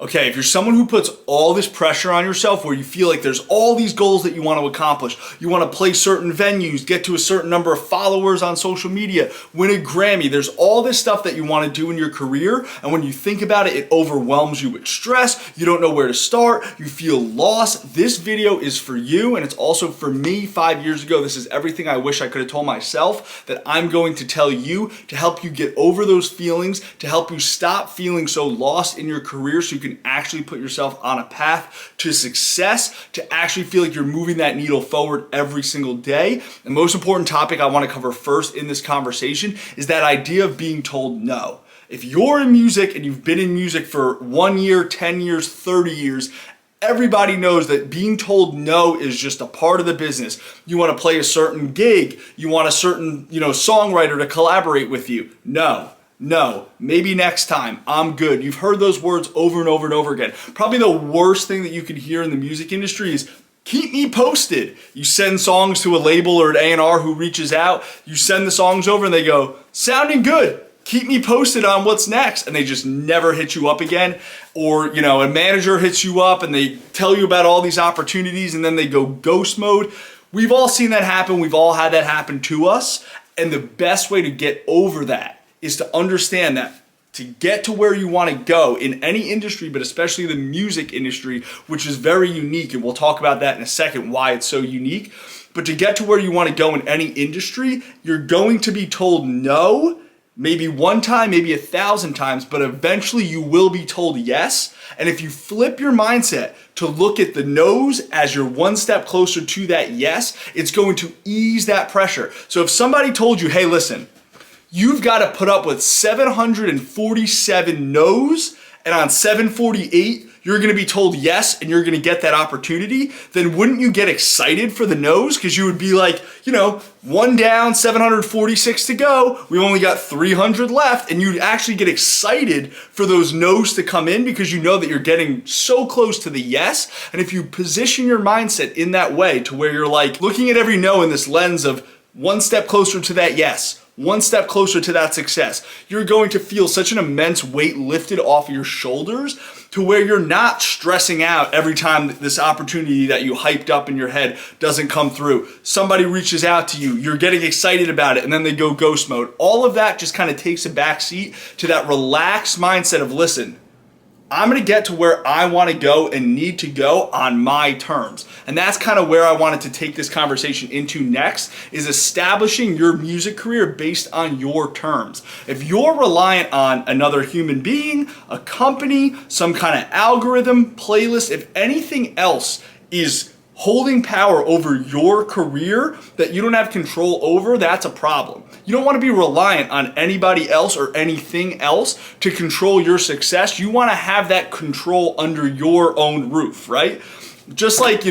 Okay, if you're someone who puts all this pressure on yourself where you feel like there's all these goals that you want to accomplish, you want to play certain venues, get to a certain number of followers on social media, win a Grammy, there's all this stuff that you want to do in your career, and when you think about it, it overwhelms you with stress, you don't know where to start, you feel lost. This video is for you, and it's also for me 5 years ago. This is everything I wish I could have told myself that I'm going to tell you to help you get over those feelings, to help you stop feeling so lost in your career so you can actually put yourself on a path to success, to actually feel like you're moving that needle forward every single day. The most important topic I want to cover first in this conversation is that idea of being told no. If you're in music and you've been in music for 1 year, 10 years, 30 years, everybody knows that being told no is just a part of the business. You want to play a certain gig, you want a certain, songwriter to collaborate with you. No, maybe next time, I'm good. You've heard those words over and over and over again. Probably the worst thing that you can hear in the music industry is keep me posted. You send songs to a label or an A&R who reaches out, you send the songs over and they go, sounding good. Keep me posted on what's next. And they just never hit you up again. Or, a manager hits you up and they tell you about all these opportunities and then they go ghost mode. We've all seen that happen. We've all had that happen to us. And the best way to get over that is to understand that to get to where you want to go in any industry, but especially the music industry, which is very unique, and we'll talk about that in a second, why it's so unique. But to get to where you want to go in any industry, you're going to be told no, maybe one time, maybe 1,000 times, but eventually you will be told yes. And if you flip your mindset to look at the no's as you're one step closer to that yes, it's going to ease that pressure. So if somebody told you, hey, listen, you've got to put up with 747 no's, and on 748, you're going to be told yes, and you're going to get that opportunity, then wouldn't you get excited for the no's? Because you would be like, one down, 746 to go. We only got 300 left, and you'd actually get excited for those no's to come in because you know that you're getting so close to the yes. And if you position your mindset in that way to where you're like looking at every no in this lens of one step closer to that yes, one step closer to that success, you're going to feel such an immense weight lifted off of your shoulders to where you're not stressing out every time this opportunity that you hyped up in your head doesn't come through. Somebody reaches out to you, you're getting excited about it, and then they go ghost mode. All of that just kind of takes a back seat to that relaxed mindset of, listen, I'm going to get to where I want to go and need to go on my terms. And that's kind of where I wanted to take this conversation into next, is establishing your music career based on your terms. If you're reliant on another human being, a company, some kind of algorithm, playlist, if anything else is holding power over your career that you don't have control over, that's a problem. You don't want to be reliant on anybody else or anything else to control your success. You want to have that control under your own roof, right? Just like,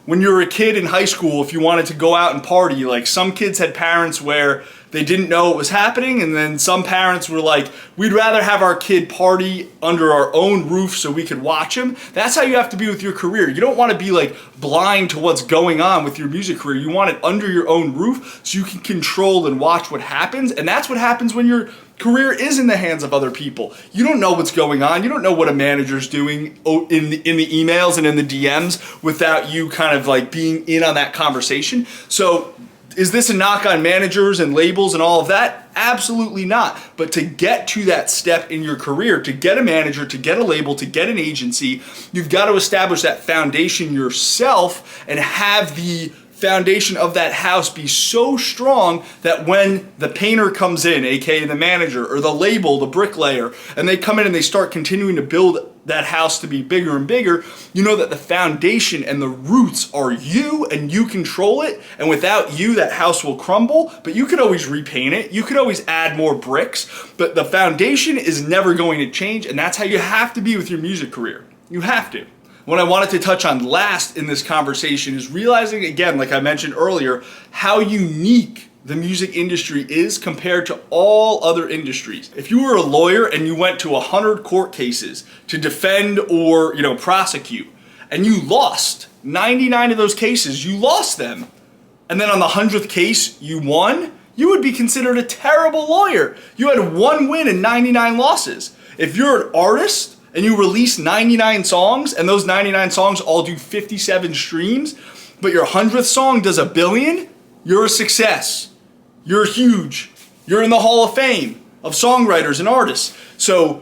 when you were a kid in high school, if you wanted to go out and party, like some kids had parents where they didn't know what was happening, and then some parents were like, we'd rather have our kid party under our own roof so we could watch him. That's how you have to be with your career. You don't want to be like blind to what's going on with your music career. You want it under your own roof so you can control and watch what happens, and that's what happens when your career is in the hands of other people. You don't know what's going on. You don't know what a manager's doing in the emails and in the DMs without you kind of like being in on that conversation. So is this a knock on managers and labels and all of that? Absolutely not. But to get to that step in your career, to get a manager, to get a label, to get an agency, you've got to establish that foundation yourself and have the foundation of that house be so strong that when the painter comes in, aka the manager, or the label, the bricklayer, and they come in and they start continuing to build that house to be bigger and bigger, you know that the foundation and the roots are you and you control it, and without you that house will crumble, but you could always repaint it, you could always add more bricks, but the foundation is never going to change, and that's how you have to be with your music career. You have to. What I wanted to touch on last in this conversation is realizing, again, like I mentioned earlier, how unique the music industry is compared to all other industries. If you were a lawyer and you went to 100 court cases to defend or, prosecute, and you lost 99 of those cases, you lost them, and then on the 100th case you won, you would be considered a terrible lawyer. You had one win and 99 losses. If you're an artist and you release 99 songs and those 99 songs all do 57 streams, but your 100th song does 1 billion, you're a success. You're huge. You're in the Hall of Fame of songwriters and artists. So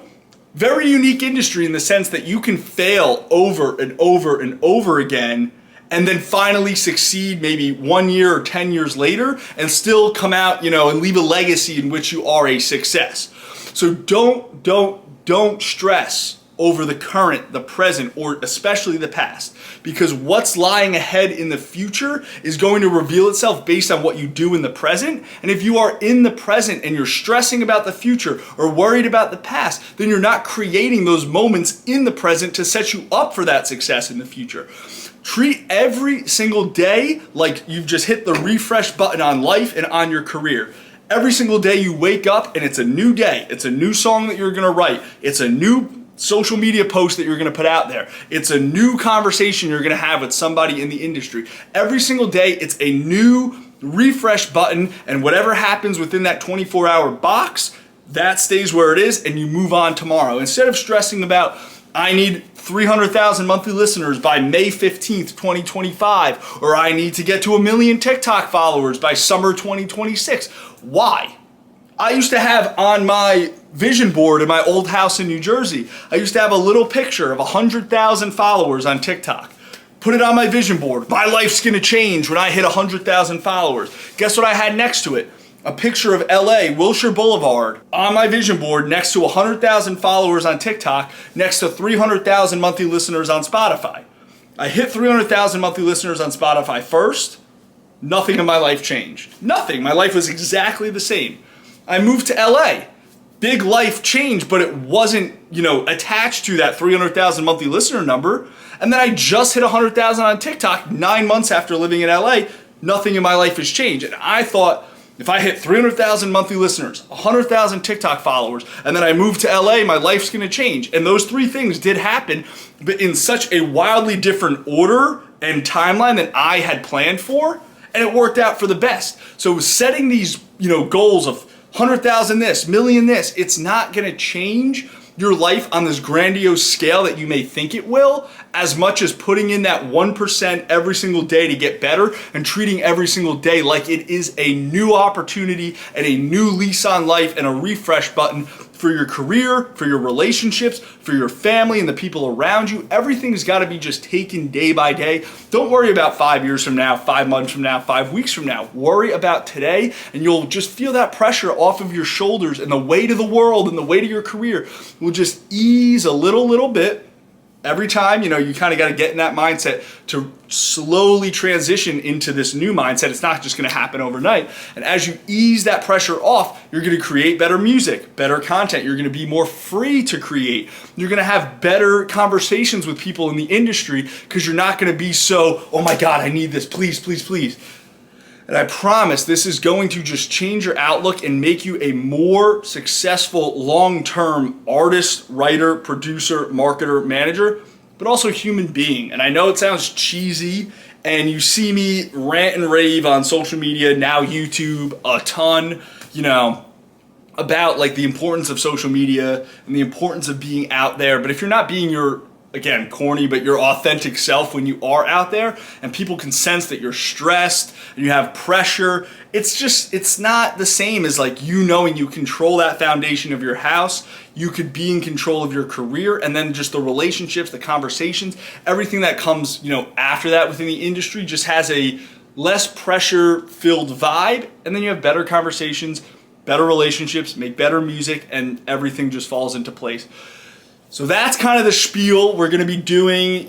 very unique industry in the sense that you can fail over and over and over again and then finally succeed maybe 1 year or 10 years later and still come out, and leave a legacy in which you are a success. So don't stress over the current, the present, or especially the past, because what's lying ahead in the future is going to reveal itself based on what you do in the present. And if you are in the present and you're stressing about the future or worried about the past, then you're not creating those moments in the present to set you up for that success in the future. Treat every single day like you've just hit the refresh button on life and on your career. Every single day you wake up and it's a new day. It's a new song that you're gonna write. It's a new social media post that you're gonna put out there. It's a new conversation you're gonna have with somebody in the industry. Every single day it's a new refresh button, and whatever happens within that 24-hour box, that stays where it is and you move on tomorrow. Instead of stressing about, I need 300,000 monthly listeners by May 15th, 2025, or I need to get to 1 million TikTok followers by summer 2026. Why? I used to have on my vision board in my old house in New Jersey, I used to have a little picture of 100,000 followers on TikTok. Put it on my vision board. My life's gonna change when I hit 100,000 followers. Guess what I had next to it? A picture of LA, Wilshire Boulevard, on my vision board next to 100,000 followers on TikTok, next to 300,000 monthly listeners on Spotify. I hit 300,000 monthly listeners on Spotify first. Nothing in my life changed. Nothing. My life was exactly the same. I moved to LA. Big life change, but it wasn't, attached to that 300,000 monthly listener number. And then I just hit 100,000 on TikTok 9 months after living in LA. Nothing in my life has changed. And I thought, if I hit 300,000 monthly listeners, 100,000 TikTok followers, and then I move to LA, my life's gonna change. And those three things did happen, but in such a wildly different order and timeline than I had planned for, and it worked out for the best. So setting these, goals of 100,000 this, million this, it's not gonna change your life on this grandiose scale that you may think it will, as much as putting in that 1% every single day to get better and treating every single day like it is a new opportunity and a new lease on life and a refresh button for your career, for your relationships, for your family and the people around you. Everything's got to be just taken day by day. Don't worry about 5 years from now, 5 months from now, 5 weeks from now. Worry about today, and you'll just feel that pressure off of your shoulders, and the weight of the world and the weight of your career will just ease a little bit. Every time, you kind of got to get in that mindset to slowly transition into this new mindset. It's not just going to happen overnight. And as you ease that pressure off, you're going to create better music, better content. You're going to be more free to create. You're going to have better conversations with people in the industry because you're not going to be so, oh my God, I need this, please, please, please. And I promise this is going to just change your outlook and make you a more successful long-term artist, writer, producer, marketer, manager, but also human being. And I know it sounds cheesy, and you see me rant and rave on social media, now YouTube, a ton, about like the importance of social media and the importance of being out there. But if you're not being your, again, corny, but your authentic self when you are out there and people can sense that you're stressed and you have pressure, it's not the same as like knowing you control that foundation of your house. You could be in control of your career, and then just the relationships, the conversations, everything that comes, after that within the industry just has a less pressure-filled vibe, and then you have better conversations, better relationships, make better music, and everything just falls into place. So that's kind of the spiel we're gonna be doing.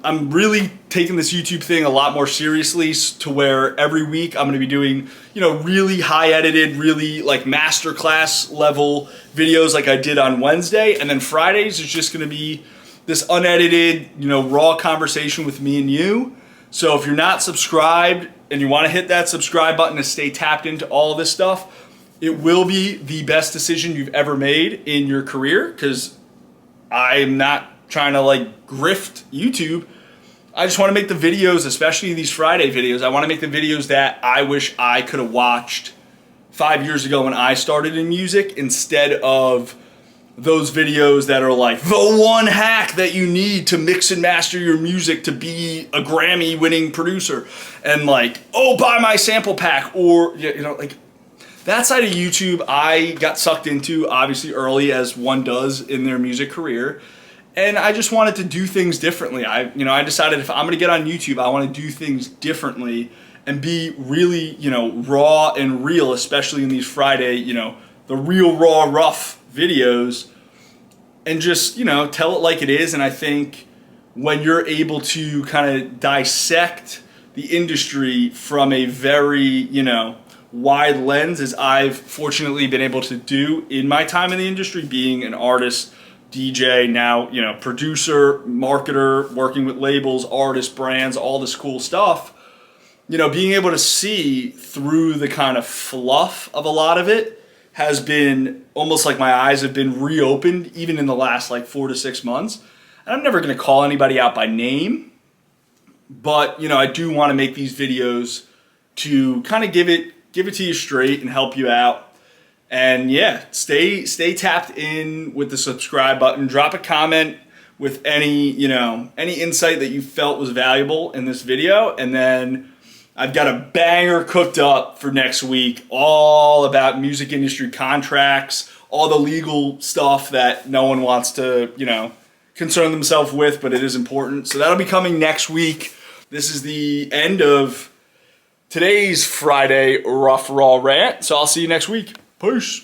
I'm really taking this YouTube thing a lot more seriously to where every week I'm gonna be doing, really high edited, really like masterclass level videos like I did on Wednesday. And then Fridays is just gonna be this unedited, raw conversation with me and you. So if you're not subscribed and you wanna hit that subscribe button to stay tapped into all this stuff, it will be the best decision you've ever made in your career, because I'm not trying to like grift YouTube. I just want to make the videos, especially these Friday videos. I want to make the videos that I wish I could have watched 5 years ago when I started in music, instead of those videos that are like the one hack that you need to mix and master your music to be a Grammy winning producer, and like, oh, buy my sample pack, or you know, like that side of YouTube I got sucked into obviously early, as one does in their music career, and I just wanted to do things differently. I decided if I'm gonna get on YouTube, I want to do things differently and be really, raw and real, especially in these Friday, the real raw rough videos, and just tell it like it is. And I think when you're able to kind of dissect the industry from a very wide lens, as I've fortunately been able to do in my time in the industry, being an artist, DJ, now producer, marketer, working with labels, artists, brands, all this cool stuff, being able to see through the kind of fluff of a lot of it has been almost like my eyes have been reopened, even in the last like 4 to 6 months. And I'm never going to call anybody out by name, but I do want to make these videos to kind of give it to you straight and help you out. And yeah, stay tapped in with the subscribe button. Drop a comment with any insight that you felt was valuable in this video, and then I've got a banger cooked up for next week, all about music industry contracts, all the legal stuff that no one wants to, concern themselves with, but it is important. So that'll be coming next week. This is the end of today's Friday Rough Raw Rant. So I'll see you next week. Peace.